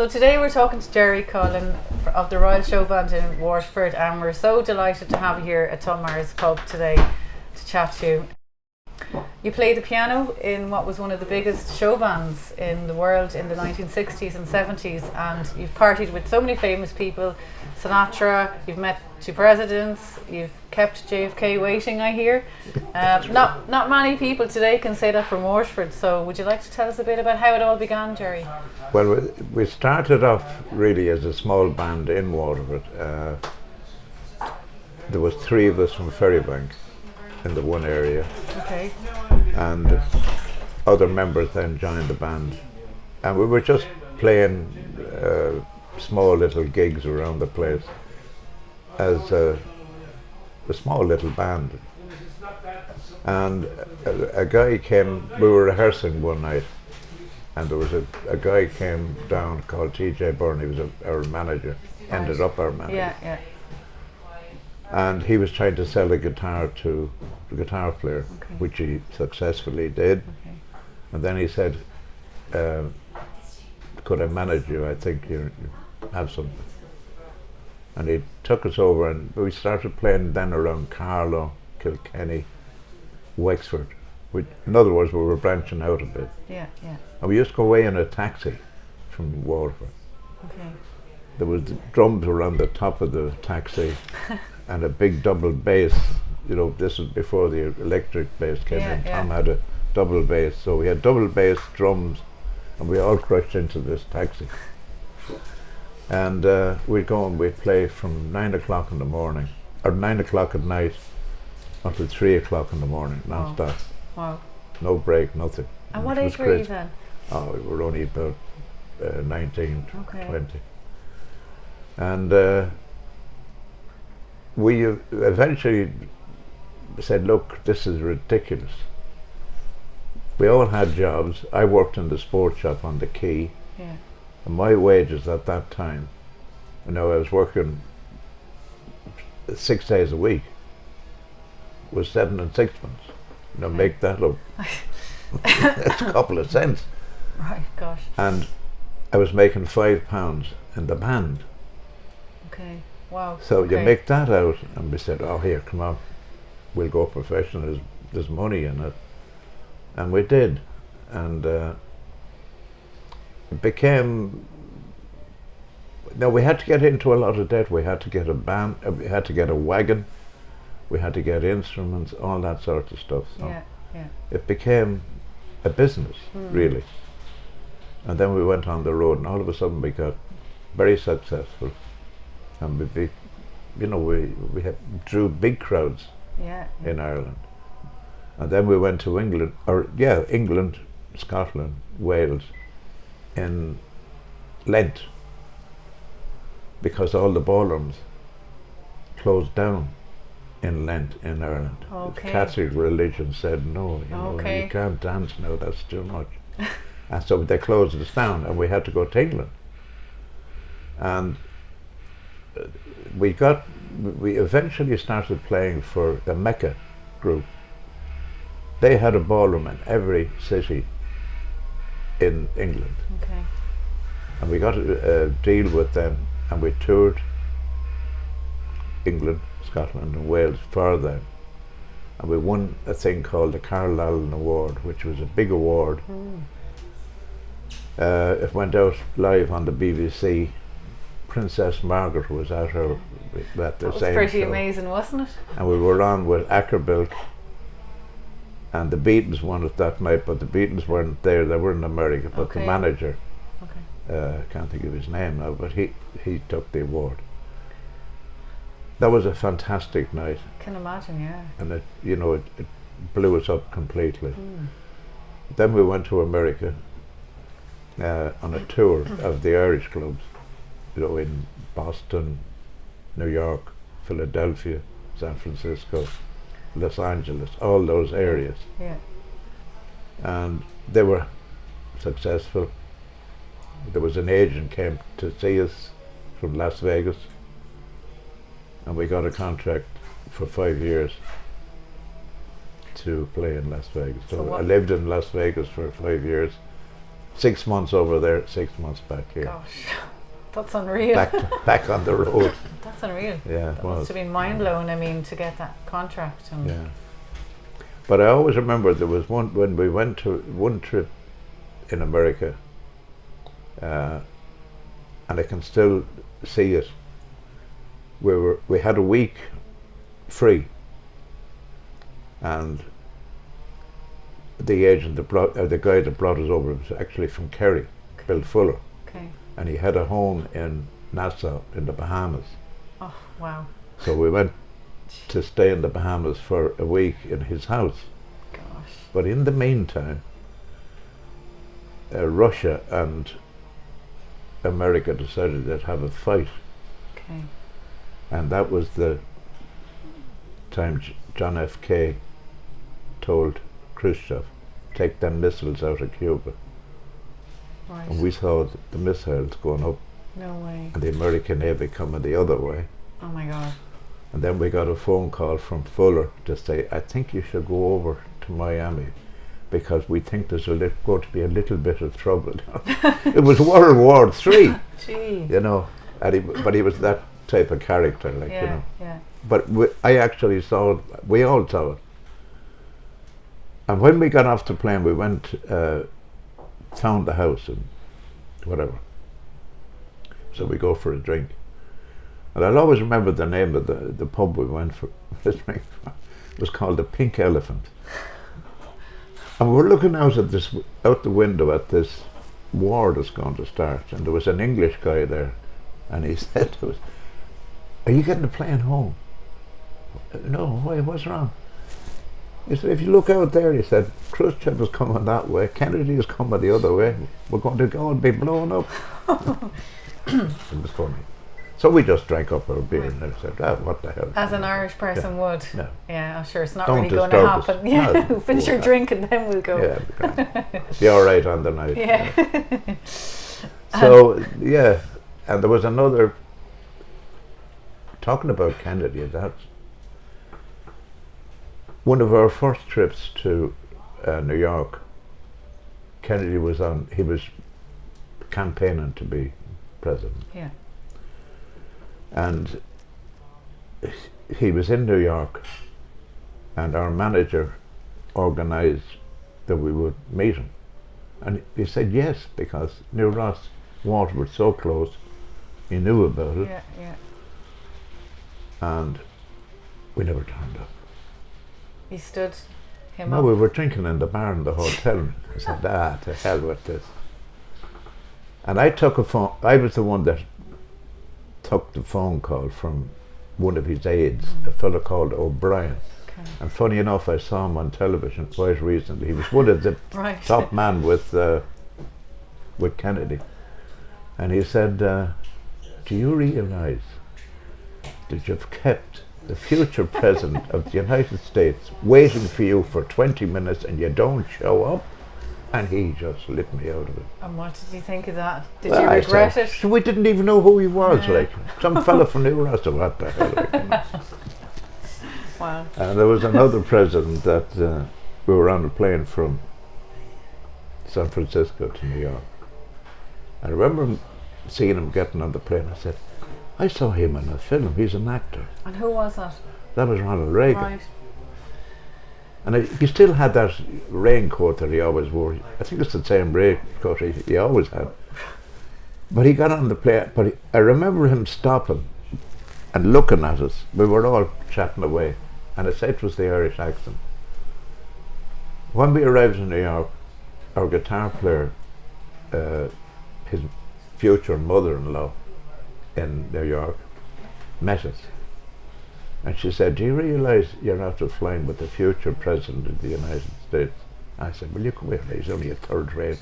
So today we're talking to Gerry Cullen of the Royal Showband in Waterford, and we're so delighted to have you here at Tulmar's pub today to chat to you. You played the piano in what was one of the biggest show bands in the world in the 1960s and 70s, and you've partied with so many famous people, Sinatra, you've met two presidents, you've kept JFK waiting, I hear. Not many people today can say that from Waterford, so would you like to tell us a bit about how it all began, Gerry? Well, we started off really as a small band in Waterford. There was three of us from Ferrybank in the one area. Okay. And other members then joined the band, and we were just playing small little gigs around the place as a small little band. And a guy came, we were rehearsing one night, and there was a guy came down called TJ Byrne. He was our manager, ended up our manager. Yeah. And he was trying to sell a guitar to the guitar player, which he successfully did. Okay. And then he said, could I manage you? I think you have some. And he took us over, and we started playing then around Carlow, Kilkenny, Wexford. In other words, we were branching out a bit. Yeah. And we used to go away in a taxi from Waterford. Okay. There was drums around the top of the taxi and a big double bass. You know, this was before the electric bass came in. Tom had a double bass, so we had double bass, drums, and we all crushed into this taxi. And we'd go and we'd play from 9 o'clock in the morning, or 9 o'clock at night, until 3 o'clock in the morning, non-stop. Wow. No break, nothing. And what age were you then? Oh, we were only about 19, Okay. 20. And we eventually said, look, this is ridiculous. We all had jobs. I worked in the sports shop on the quay. Yeah. And my wages at that time, I was working 6 days a week, was 7 and 6 pence. Make that up. It's a couple of cents. Right, gosh. And I was making £5 in the band. Okay, wow. So you make that out, and we said, oh, here, come on, we'll go professional, there's money in it. And we did. And it became, we had to get into a lot of debt. We had to get a band, we had to get a wagon, we had to get instruments, all that sort of stuff. So yeah. it became a business, really. And then we went on the road, and all of a sudden we got very successful. And we drew big crowds in Ireland. And then we went to England, Scotland, Wales, in Lent, because all the ballrooms closed down in Lent in Ireland. Okay. The Catholic religion said no, you can't dance now, that's too much. And so they closed us down, and we had to go to England. And we eventually started playing for the Mecca group. They had a ballroom in every city in England. Okay. And we got a deal with them, and we toured England, Scotland and Wales for them. And we won a thing called the Carl Allen Award, which was a big award. It went out live on the BBC. Princess Margaret was at the same show. That was pretty amazing, wasn't it? And we were on with Akerbilk, and the Beatles won it that night, but the Beatles weren't there, they were in America, but the manager, I can't think of his name now, but he took the award. That was a fantastic night. Can imagine, yeah. And it blew us up completely. Then we went to America on a tour of the Irish clubs, in Boston, New York, Philadelphia, San Francisco, Los Angeles, all those areas. Yeah. And they were successful. There was an agent came to see us from Las Vegas, and we got a contract for 5 years to play in Las Vegas. So I lived in Las Vegas for 5 years, 6 months over there, 6 months back here. Gosh, that's unreal. Back on the road. That's unreal. Yeah, That must have been mind blowing. I mean, to get that contract. And yeah. But I always remember there was one when we went to one trip in America, and I can still see it. We had a week free, and the agent the guy that brought us over was actually from Kerry, Bill Fuller, Okay. and he had a home in Nassau in the Bahamas. Oh wow. So we went to stay in the Bahamas for a week in his house. Gosh. But in the meantime, Russia and America decided they'd have a fight, Okay. and that was the time John F.K. told Khrushchev, take them missiles out of Cuba. Right. And we saw the missiles going up No way. and the American Navy coming the other way. Oh my God. And then we got a phone call from Fuller to say, I think you should go over to Miami because we think there's going to be a little bit of trouble. It was World War III, Gee. you know, and but he was that type of character, like, Yeah. you know. Yeah. But I actually saw it, we all saw it. And when we got off the plane, we went, found the house and whatever. So we go for a drink. And I'll always remember the name of the pub we went for this drink. It was called the Pink Elephant. And we were looking out the window at this war that's going to start. And there was an English guy there. And he said to us, are you getting the plane home? No, why, what's wrong? He said, if you look out there, he said, Khrushchev is coming that way, Kennedy is coming the other way, we're going to go and be blown up. It was funny. So we just drank up our beer and I said, what the hell. As an Irish person would. No. Yeah, I'm sure it's not Don't really going to disturb us. happen. Yeah, No. finish your drink and then we'll go. Yeah, be all right on the night. Yeah. So, yeah, and there was another, talking about Kennedy, that's one of our first trips to New York. Kennedy he was campaigning to be president. Yeah. And he was in New York, and our manager organised that we would meet him. And he said yes, because New Ross, Waterford, so close, he knew about it, Yeah, yeah. and we never turned up. You stood him No, up. we were drinking in the bar in the hotel. I said, to hell with this. And I took a phone, I was the one that took the phone call from one of his aides, a fellow called O'Brien. Okay. And funny enough, I saw him on television quite recently. He was one of the Right. top man with Kennedy. And he said, do you realise that you've kept the future president of the United States waiting for you for 20 minutes and you don't show up? And he just lit me out of it. And what did you think of that? Did Well, you I regret said, it? So we didn't even know who he was, Yeah. like some fella from New Ross, what the hell. Like, you know. Wow. And there was another president that we were on a plane from San Francisco to New York. I remember seeing him getting on the plane. I said, I saw him in a film, he's an actor. And who was that? That was Ronald Reagan. Right. And he still had that raincoat that he always wore. I think it's the same raincoat he always had. But he got on the plane, but I remember him stopping and looking at us. We were all chatting away, and I said it was the Irish accent. When we arrived in New York, our guitar player, his future mother-in-law in New York, met us. And she said, do you realise you're after flying with the future president of the United States? I said, well, you come here, he's only a third-rate,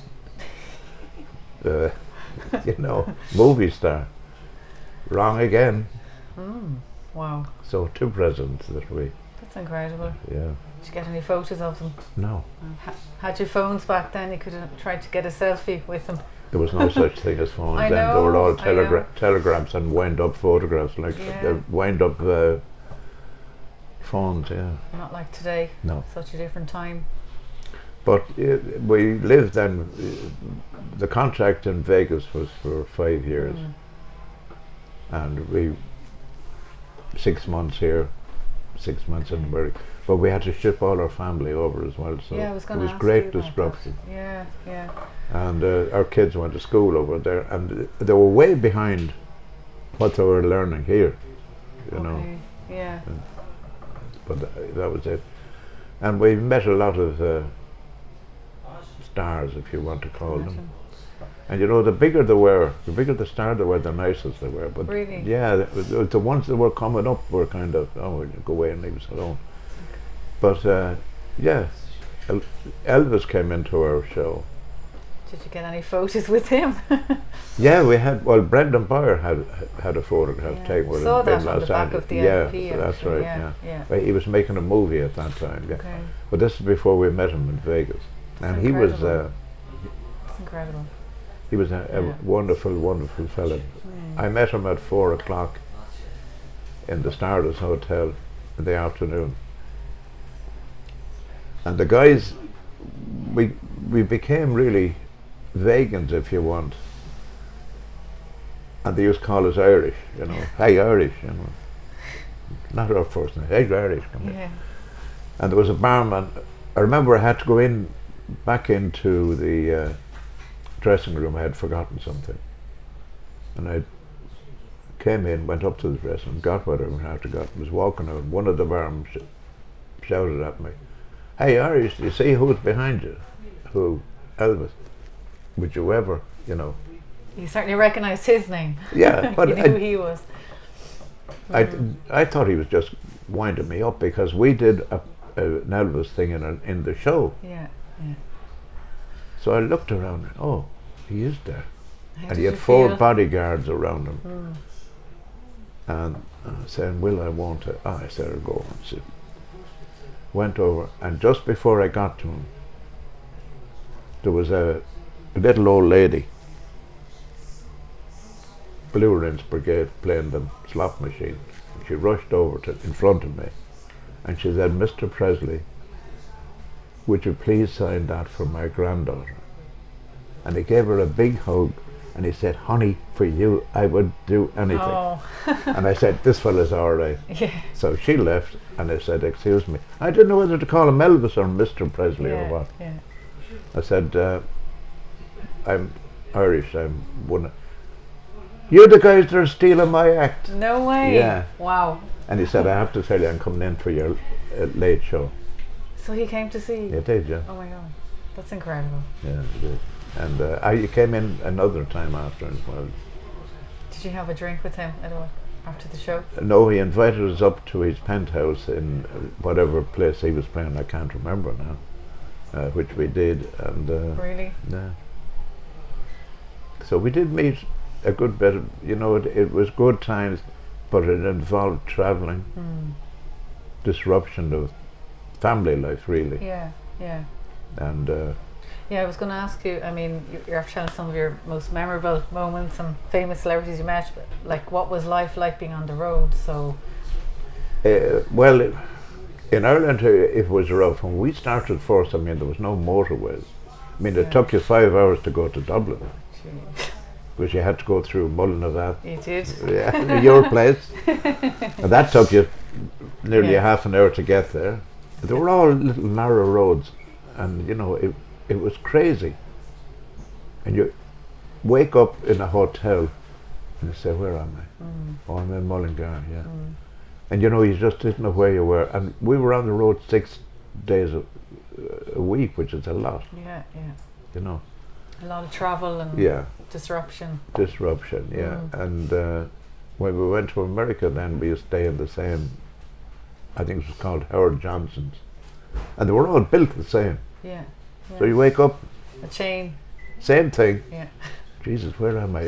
movie star. Wrong again. Wow. So 2 presidents this week. That's incredible. Yeah. Did you get any photos of them? No, Had your phones back then? You could have tried to get a selfie with them. there was no such thing as phones I then. They were know, all I know. telegrams and wind-up photographs, like Yeah. wind-up phones, yeah. Not like today. No. Such a different time. But we lived then. The contract in Vegas was for 5 years, and we 6 months here, 6 months in America. But we had to ship all our family over as well, so Yeah, I was it gonna was ask great you about disruption. that. Yeah, yeah. And our kids went to school over there, and they were way behind what they were learning here, you know. Okay. Yeah. But that was it. And we met a lot of stars, if you want to call them. And you know, the bigger the star they were, the nicest they were. But Really? yeah, the ones that were coming up were kind of, oh, go away and leave us alone. But yeah, Elvis came into our show. Did you get any photos with him? Yeah, we had. Well, Brendan Boyer had a photograph taken with saw him that in on Los the back Angeles. of the Yeah, LP, that's actually, right. yeah. He was making a movie at that time. Yeah. Okay. But this is before we met him in Vegas, and he was. It's incredible. He was a wonderful, wonderful fellow. I met him at 4 o'clock in the Stardust Hotel in the afternoon. And the guys, we became really vegans, if you want. And they used to call us Irish, you know. Hey, Irish, you know. Not our first name. Hey, Irish, come here. And there was a barman. I remember I had to go back into the dressing room. I had forgotten something, and I came in, went up to the dressing room, got whatever I had to got, was walking out, and one of the barmen shouted at me, "Hey Irish, do you see who's behind you?" "Who?" "Elvis." "Would you ever, you know?" You certainly recognised his name. Yeah, but you knew who he was. I thought he was just winding me up, because we did an Elvis thing in the show. Yeah. So I looked around and, oh, he is there. How And did he had you 4 feel? bodyguards around him. And saying, "Will I want to?" I said, "I'll go and see." Went over, and just before I got to him, there was a little old lady, Blue Rinse Brigade, playing the slot machine. She rushed over in front of me, and she said, "Mr. Presley, would you please sign that for my granddaughter?" And he gave her a big hug, and he said, "Honey, for you, I would do anything." Oh. And I said, "This fella's all right." Yeah. So she left, and I said, "Excuse me." I didn't know whether to call him Elvis or Mr. Presley or what. Yeah. I said, "I'm Irish, I'm one. You're the guys that are stealing my act." No way. Yeah. Wow. And he said, "I have to tell you, I'm coming in for your late show." So he came to see you? He did, yeah. Oh my God. That's incredible. Yeah, he did. And he came in another time after as well. Did you have a drink with him at all after the show? No, he invited us up to his penthouse in whatever place he was playing. I can't remember now, which we did. And Really? yeah. So we did meet a good bit of, you know, it was good times, but it involved travelling, disruption of family life, really. Yeah. And Yeah, I was going to ask you, I mean, you're after telling some of your most memorable moments and famous celebrities you met, but like, what was life like being on the road? So, well, in Ireland it was rough. When we started first, I mean, there was no motorways. I mean, it took you 5 hours to go to Dublin, because you had to go through Mullinavat. you did? Yeah, your place. And that took you nearly a half an hour to get there. They were all little narrow roads, and you know, it was crazy. And you wake up in a hotel and you say, "Where am I?" "Oh, I'm in Mullingar," yeah. And you know, you just didn't know where you were. And we were on the road 6 days a week, which is a lot. Yeah. You know. A lot of travel and disruption. Disruption, yeah. And when we went to America, then we used to stay in the same, I think it was called Howard Johnson's, and they were all built the same. Yeah. So you wake up, a chain. same thing. Yeah. Jesus, where am I?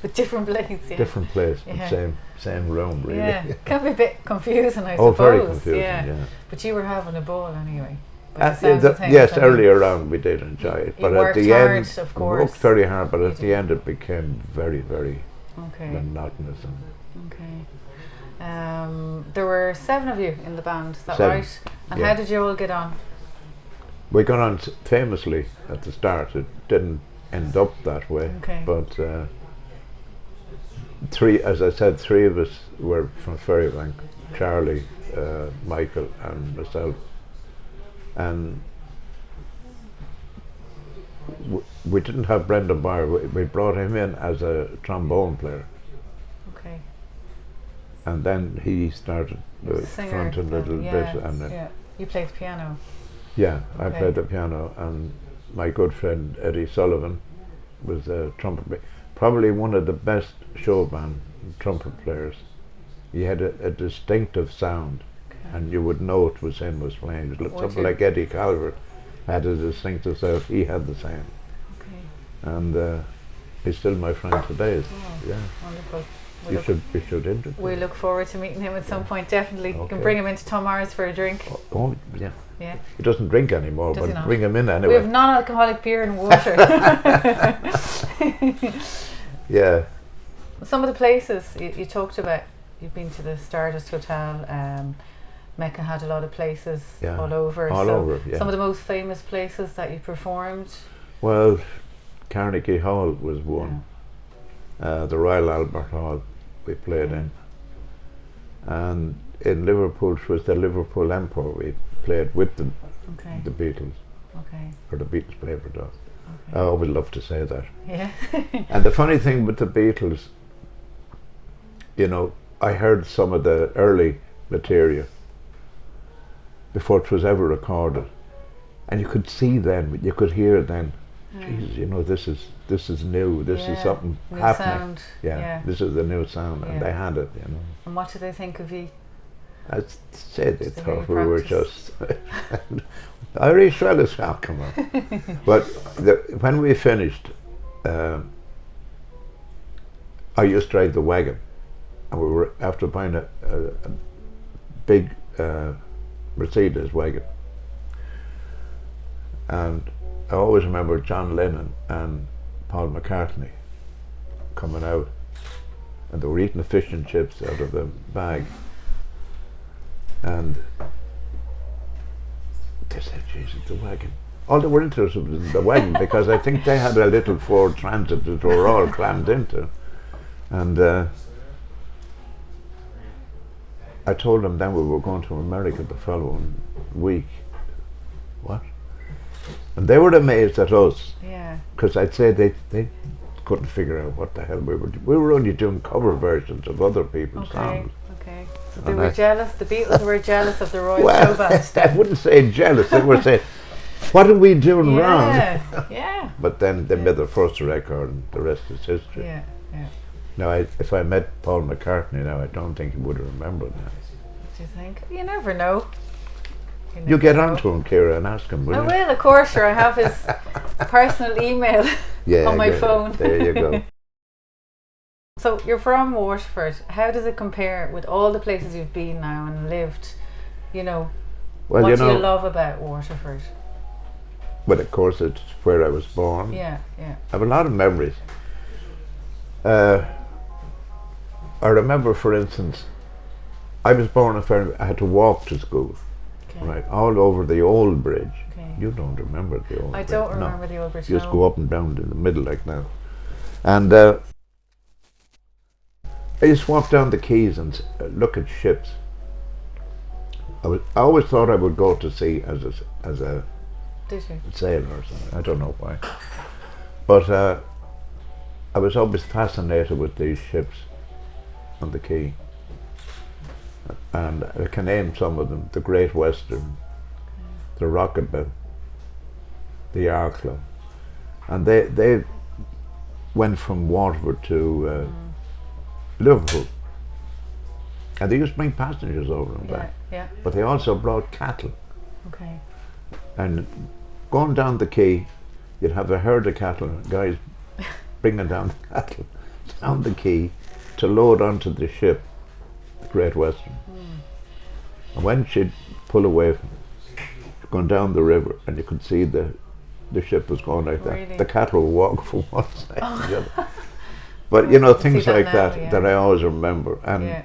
With different places. Yeah. Different place, but same room, really. Yeah, can be a bit confusing, I Oh, suppose. very confusing, yeah. But you were having a ball anyway. by the sounds of things. Yes, I mean, earlier on we did enjoy it, but at the hard, end, of we course. worked very hard. But at the end, it became very, very monotonous. Okay. There were 7 of you in the band. Is that 7, right? And how did you all get on? We got on famously at the start. It didn't end up that way, Okay. but as I said, three of us were from Ferrybank: Charlie, Michael, and myself. And we didn't have Brendan Byer. We brought him in as a trombone player, Okay. and then he started fronting a little bit. And yeah. You played the piano. yeah, I Okay. played the piano, and my good friend Eddie Sullivan was a trumpet player. Probably one of the best showband trumpet players. He had a distinctive sound, and you would know it was him was playing. It looked something like Eddie Calvert had a distinctive sound. He had the same. Okay. And he's still my friend today. Oh, yeah, wonderful. you should interview. We look forward to meeting him at some point. Definitely, you Okay. can bring him into Tom Mars for a drink. Oh yeah. Yeah. He doesn't drink anymore, Does he but not? bring him in We anyway. have non-alcoholic beer and water. Yeah. Some of the places you talked about, you've been to the Stardust Hotel. Mecca had a lot of places Yeah. all over. All over, yeah. Some of the most famous places that you performed. Well, Carnegie Hall was one. The Royal Albert Hall we played in. And in Liverpool, it was the Liverpool Empire we played with the Beatles. Okay. Or the Beatles played with us. Okay. I always love to say that. Yeah. And the funny thing with the Beatles, you know, I heard some of the early material before it was ever recorded, and you could see then, you could hear then, Jesus, you know, this is new. This is something new happening. Sound. Yeah, this is the new sound, and they had it, you know. And what did they think of you? I'd say they Just to thought hear we you were practice. just Irish fellas, come on. But when we finished, I used to drive the wagon, and we were after buying a big Mercedes wagon, and I always remember John Lennon and Paul McCartney coming out, and they were eating the fish and chips out of the bag, and they said, Jesus, the wagon. All they were interested was in the wagon, because I think they had a little Ford Transit that they were all crammed into. And I told them then we were going to America the following week. What? And they were amazed at us. Yeah. Because I'd say they couldn't figure out what the hell we were doing. We were only doing cover versions of other people's songs. Okay. So they were jealous. The Beatles were jealous of the Royal Well, Showband. I wouldn't say jealous. They were saying, what are we doing wrong? Yeah. But then they made their first record, and the rest is history. Yeah. Yeah. Now, if I met Paul McCartney now, I don't think he would have remembered that. Do you think? You never know. You get on to him, Ciara, and ask him, will I you? will, of course. Sure, I have his personal email on my phone. There you go. So you're from Waterford. How does it compare with all the places you've been now and lived? You know, Well, what you do know, you love about Waterford? Well, of course, it's where I was born. Yeah. I have a lot of memories. I remember, for instance, I was born in Ferrybank. I had to walk to school, right, all over the old bridge. Okay. You don't remember the old bridge? I don't remember the old bridge. You just no. go up and down in the middle like that. And I used to walk down the quays and look at ships. I always thought I would go to sea as a Did you? sailor or something. I don't know why. But I was always fascinated with these ships on the quay. And I can name some of them: the Great Western, the Rocketbell, the Arklow. And they went from Waterford to Liverpool. And they used to bring passengers over and back. Yeah. But they also brought cattle. Okay. And going down the quay, you'd have a herd of cattle, guys bringing down the cattle down the quay to load onto the ship, the Great Western. And when she'd pull away, going down the river, and you could see the ship was going like that, Really? the cattle would walk from one side to the other. But you know, things that like now, that yeah. that I always remember. And Yeah.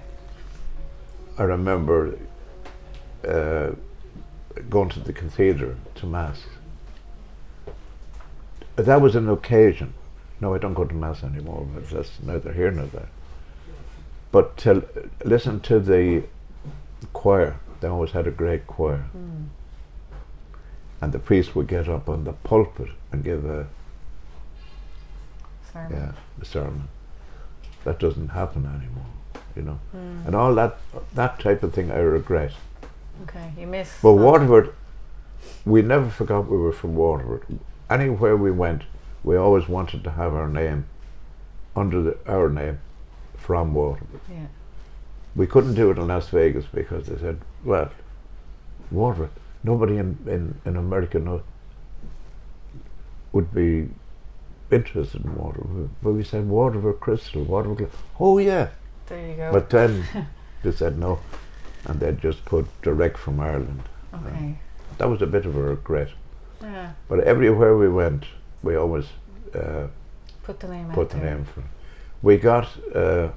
I remember going to the cathedral to mass. That was an occasion. No, I don't go to mass anymore, but that's neither here nor there. But to listen to the choir, they always had a great choir. And the priest would get up on the pulpit and give a sermon. That doesn't happen anymore, And all that type of thing I regret. Okay, you miss. But Waterford, we never forgot we were from Waterford. Anywhere we went, we always wanted to have our name under our name from Waterford. Yeah. We couldn't do it in Las Vegas because they said, well, Waterford, nobody in America would be interested in Waterford. But we said Waterford Crystal, Waterford. Oh yeah. There you go. But then they said no, and they just put direct from Ireland. Okay. That was a bit of a regret. Yeah. But everywhere we went, we always put the name for it. We got a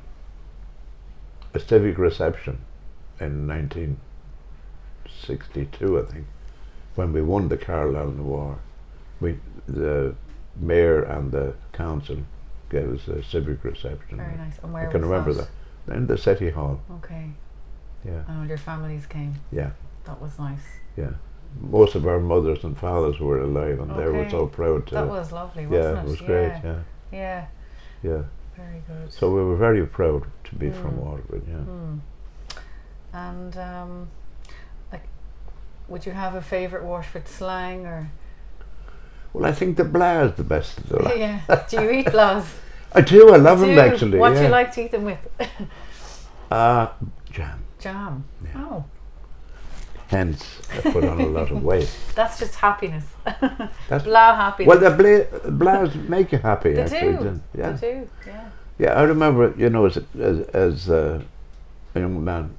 civic reception in 1962, I think, when we won the Carlisle War. The mayor and the council gave us a civic reception. Very nice. And where I can was remember that. In the City Hall. Okay. Yeah. And all your families came. Yeah. That was nice. Yeah. Most of our mothers and fathers were alive, and they were so proud to. That was lovely, wasn't it? Yeah, it was great. Yeah. Yeah. Very good. So we were very proud to be from Waterford. Yeah. And like, would you have a favourite Waterford slang or? Well, I think the blah is the best of the lot. Yeah. Do you eat blahs? I do. I love them actually. What do you like to eat them with? Jam. Jam. Yeah. Oh. Hence, I put on a lot of weight. That's just happiness. That's blah happiness. Well, the blahs make you happy. They actually. do. Yeah. They do. Yeah. Yeah, I remember, as a young man,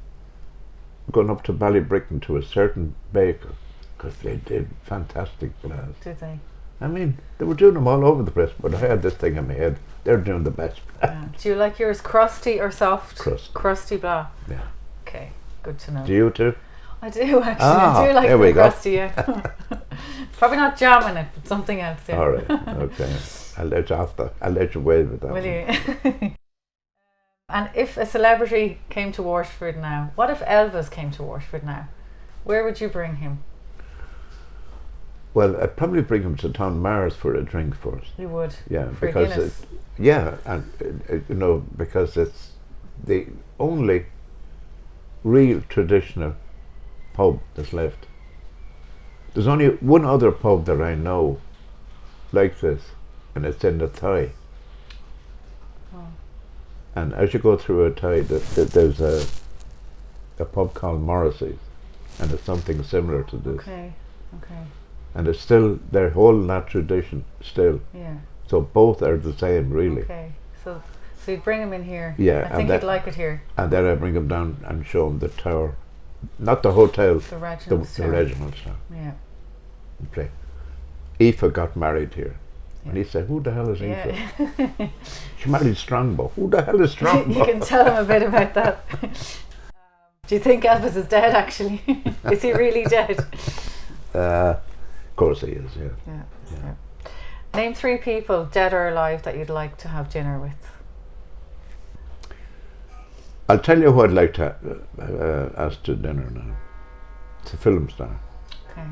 going up to Ballybricken to a certain baker, because they did fantastic blahs. Did they? I mean, they were doing them all over the place, but I had this thing in my head. They're doing the best blah. Yeah. Do you like yours crusty or soft? Crusty blah. Yeah. Okay, good to know. Do you too? I do actually. I do like the crusty, yeah. Probably not jam in it, but something else. Yeah. All right. Okay. I'll let you wait with that. Will you? And if a celebrity came to Waterford now, what if Elvis came to Waterford now? Where would you bring him? Well, I'd probably bring him to Tom Mars for a drink first. You would? Yeah, for because Guinness. Because it's the only real traditional pub that's left. There's only one other pub that I know like this, and it's in the Thai. Oh. And as you go through a Thai, there's a pub called Morrissey's, and it's something similar to this. Okay. And it's still, they're holding that tradition still. Yeah. So both are the same, really. Okay. So you'd bring him in here. Yeah. I think he'd like it here. And then I bring him down and show him the tower. Not the hotel. The Reginald's the Reginald's Tower. Yeah. And play. Aoife got married here. Yeah. And he said, who the hell is Aoife? Yeah. She married Strongbow. Who the hell is Strongbow? You can tell him a bit about that. Do you think Elvis is dead actually? Is he really dead? Of course he is, yeah. Yeah. Name 3 people, dead or alive, that you'd like to have dinner with. I'll tell you who I'd like to ask to dinner now. It's a film star. Okay.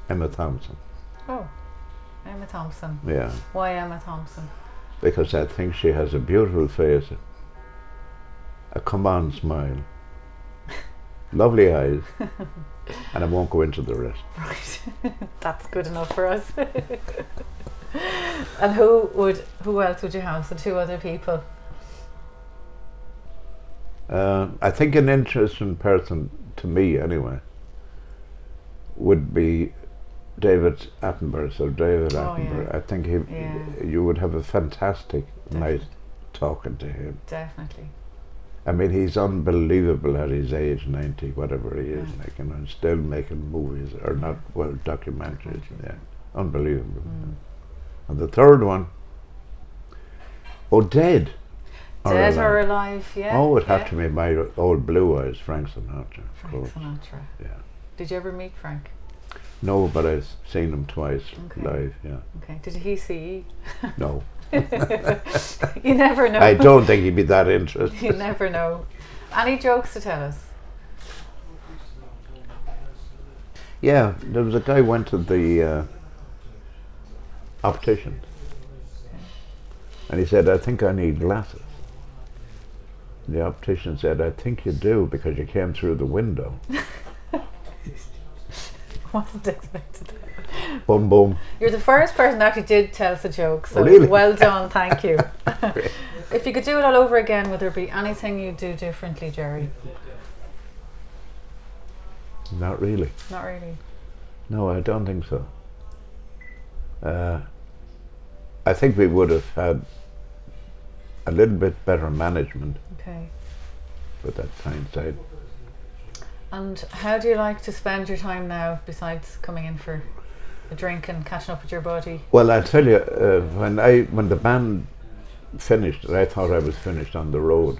Emma Thompson. Oh, Emma Thompson. Yeah. Why Emma Thompson? Because I think she has a beautiful face, a come-on smile, lovely eyes, and I won't go into the rest. Right. That's good enough for us. And who else would you have? So 2 other people. I think an interesting person, to me anyway, would be David Attenborough. So David Attenborough, yeah. I think you would have a fantastic night talking to him. Definitely. I mean, he's unbelievable at his age, 90, whatever he is, and still making movies, or not, documentaries. Yeah, unbelievable. And the third one, dead. Dead or alive, yeah. Oh, it would have to be my old Blue Eyes, Frank Sinatra. Frank Sinatra. Yeah. Did you ever meet Frank? No, but I've seen him twice Okay. live. Yeah. Okay. Did he see you? No. You never know. I don't think he'd be that interested. You never know. Any jokes to tell us? Yeah, there was a guy went to the optician, and he said, "I think I need glasses." The optician said, "I think you do because you came through the window." Wasn't expected. Boom, boom. You're the first person that actually did tell us a joke, so Really? well done, thank you. If you could do it all over again, would there be anything you'd do differently, Gerry? Not really. Not really. No, I don't think so. I think we would have had a little bit better management, Okay. but that's hindsight. And how do you like to spend your time now, besides coming in for a drink and catching up with your body? Well, I'll tell you, when the band finished, I thought I was finished on the road.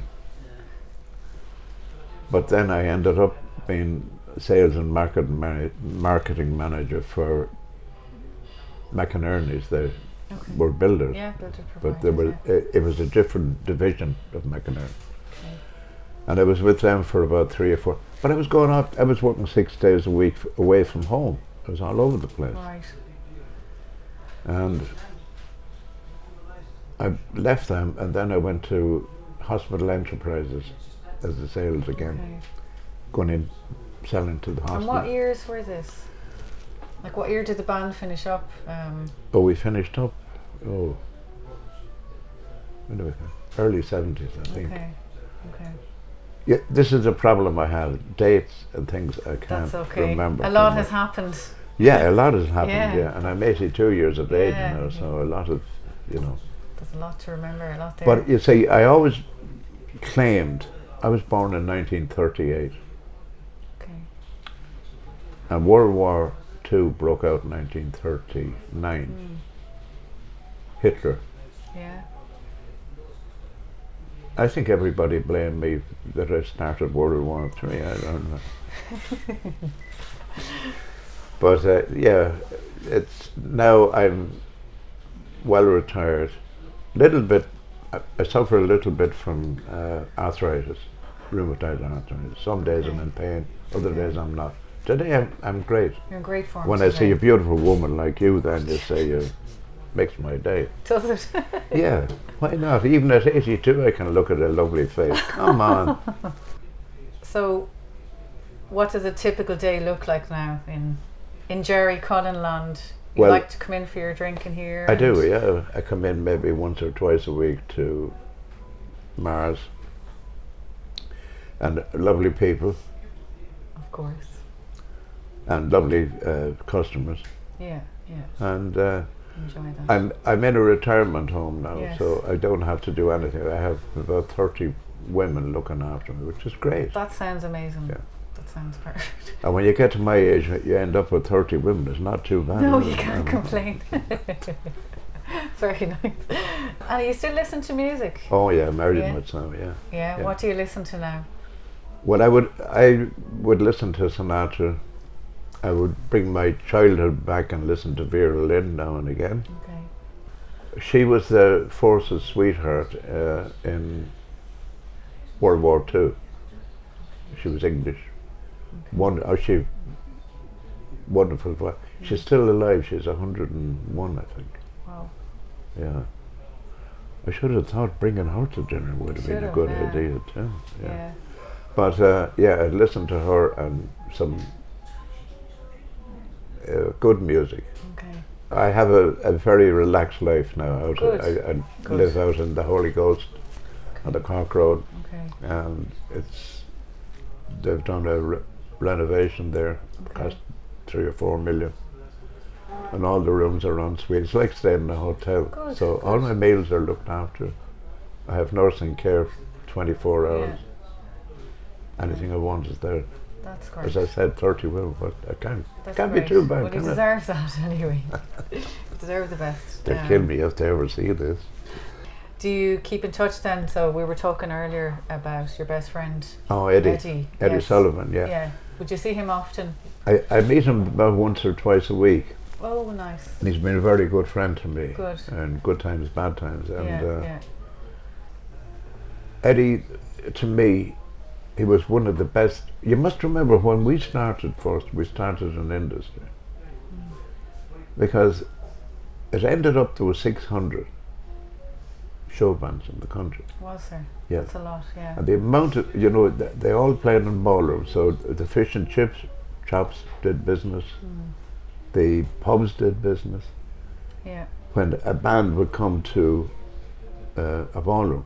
But then I ended up being sales and marketing manager for McInerney's. They were builders, Yeah, builder but providers, it was a different division of McInerney. Okay. And I was with them for about 3 or 4. But I was going out. I was working 6 days a week away from home. I was all over the place. Right. And I left them, and then I went to Hospital Enterprises as a sales again, Okay. going in, selling to the And hospital. what years were this? Like, what year did the band finish up? Oh, we finished up. Oh, when did we finish? Early 70s, I think. Okay. Okay. Yeah, this is a problem I have. Dates and things I can't That's okay. remember. A lot too has much. happened. Yeah, a lot has happened. Yeah. Yeah, and I'm 82 years of age Yeah, now, yeah. so a lot of, There's a lot to remember, a lot there. But you see, I always claimed I was born in 1938, Okay. and World War II broke out in 1939. Hitler. Yeah. I think everybody blamed me that I started World War III. I don't know. But yeah, it's now I'm well retired. Little bit, I suffer a little bit from arthritis, rheumatoid arthritis. Some days I'm in pain, other days I'm not. Today I'm great. You're in great form. When I today. see a beautiful woman like you, then you say you makes my day. Does it? Yeah, why not? Even at 82, I can look at a lovely face. Come on. So, what does a typical day look like now in Gerry Cullen land? You Well, like to come in for your drink in here? I do, and- yeah. I come in maybe once or twice a week to Mars, and lovely people Of course. and lovely customers, Yeah, yeah. and Enjoy that. I'm in a retirement home now, Yes. so I don't have to do anything. I have about 30 women looking after me, which is great. That sounds amazing. Yeah. That sounds perfect. And when you get to my age, you end up with 30 women. It's not too bad. No, is you it? can't complain. Very nice. And you still listen to music? Oh yeah, very Yeah. much so. Yeah. Yeah. Yeah. What do you listen to now? Well, I would listen to Sinatra. I would bring my childhood back and listen to Vera Lynn now and again. Okay. She was the force's sweetheart in World War II. She was English. She wonderful voice. She's still alive. She's 101, I think. Wow. Yeah. I should have thought bringing her to dinner would have been a Should've, good yeah. idea too. Yeah. But yeah, I listened to her and some good music. Okay. I have a very relaxed life now. Good. I Good. live out in the Holy Ghost on the Cork Road, Okay. and they've done a renovation there, Okay. cost 3 or 4 million, and all the rooms are en suite. It's like staying in a hotel. Good, So all good. my meals are looked after. I have nursing care 24 hours. Anything I want is there. That's great. As I said, 30 will, but I can't. That's Can't great. be too bad, Well, you can it? deserve that anyway. You deserve the best. They'll kill me if they ever see this. Do you keep in touch then? So we were talking earlier about your best friend Oh, Eddie Eddie. yes. Sullivan, yeah. Yeah. Would you see him often? I meet him about once or twice a week. Oh, nice. And he's been a very good friend to me. Good. And good times, bad times. And Yeah. Eddie, to me, he was one of the best. You must remember when we started first, we started an industry. Because it ended up there were 600 show bands in the country. Was there? Yeah. That's a lot, yeah. And the amount of, they all played in ballrooms. So the fish and chips shops did business. The pubs did business. Yeah. When a band would come to a ballroom.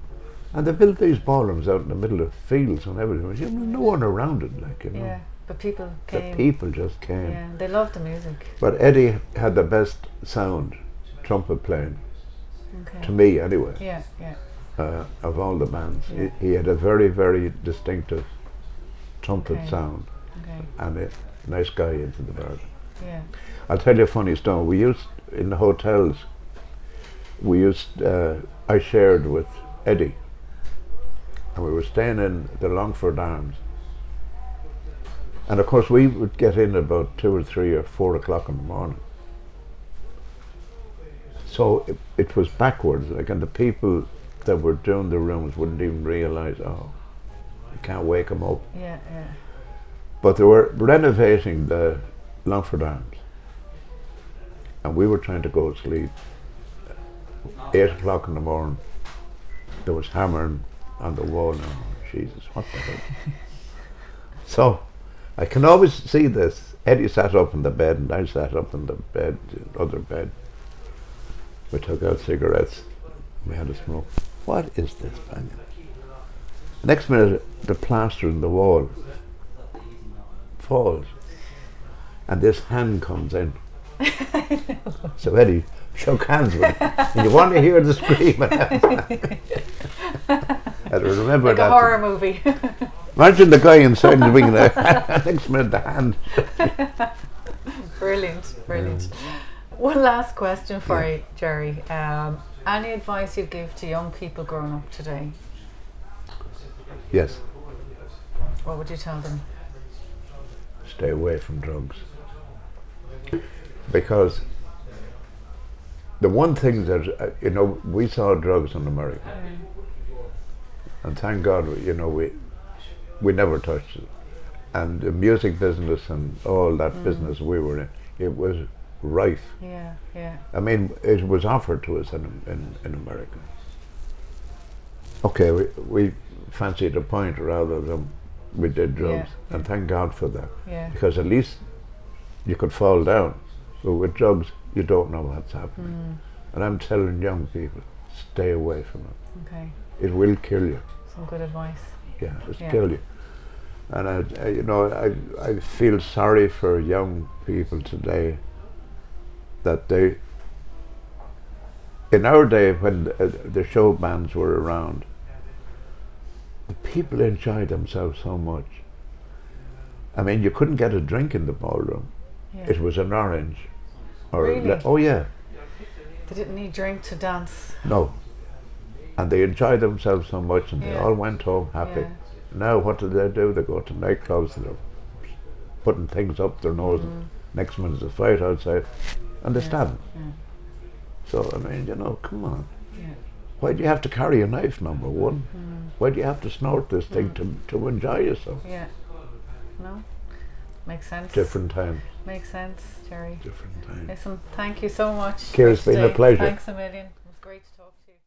And they built these ballrooms out in the middle of fields and everything. You know, no one around it, like, you know. Yeah, but people came. The people just came. Yeah, they loved the music. But Eddie had the best sound, trumpet playing, Okay. to me anyway, Yeah, yeah. of all the bands. Yeah. He had a very, very distinctive trumpet Okay. sound, Okay. and a nice guy into the band. Yeah. I'll tell you a funny story. We used, in the hotels, I shared with Eddie, and we were staying in the Longford Arms. And of course we would get in about 2 or 3 or 4 o'clock in the morning. So it was backwards, like, and the people that were doing the rooms wouldn't even realise, oh, you can't wake them up. Yeah, yeah. But they were renovating the Longford Arms, and we were trying to go to sleep. 8 o'clock in the morning, there was hammering on the wall. Now, Jesus, what the hell? So, I can always see this. Eddie sat up in the bed, and I sat up in the bed, the other bed. We took out cigarettes. We had a smoke. What is this banging? Next minute, the plaster in the wall falls, and this hand comes in. So Eddie shook hands with him. And you want to hear the scream? I remember Like that. a horror movie. Imagine the guy inside the wing there. Next minute, the hand. Brilliant, brilliant. One last question for you, Gerry. Any advice you give to young people growing up today? Yes, What would you tell them? stay away from drugs. Because the one thing that, we saw drugs in America. And thank God, we never touched it. And the music business and all that business we were in, it was rife. Yeah, yeah. I mean, it was offered to us in America. Okay, we fancied a pint rather than we did drugs, and thank God for that. Yeah. Because at least you could fall down. But with drugs, you don't know what's happening. And I'm telling young people, stay away from it. Okay. It will kill you. Some good advice. Yeah, it'll kill you. And I feel sorry for young people today that in our day when the show bands were around, the people enjoyed themselves so much. I mean, you couldn't get a drink in the ballroom. Yeah. It was an orange. Or Really? oh yeah. They didn't need drink to dance. No. And they enjoyed themselves so much, and they all went home happy. Yeah. Now what do? They go to nightclubs, they're putting things up their nose, and next minute there's a fight outside, and they stab them. Yeah. So, I mean, come on. Yeah. Why do you have to carry a knife, number one? Why do you have to snort this thing to enjoy yourself? Yeah. No? Makes sense. Different times. Makes sense, Gerry. Different times. Listen, thank you so much. Kira, it's been a today. pleasure. Thanks a million. It was great to talk to you.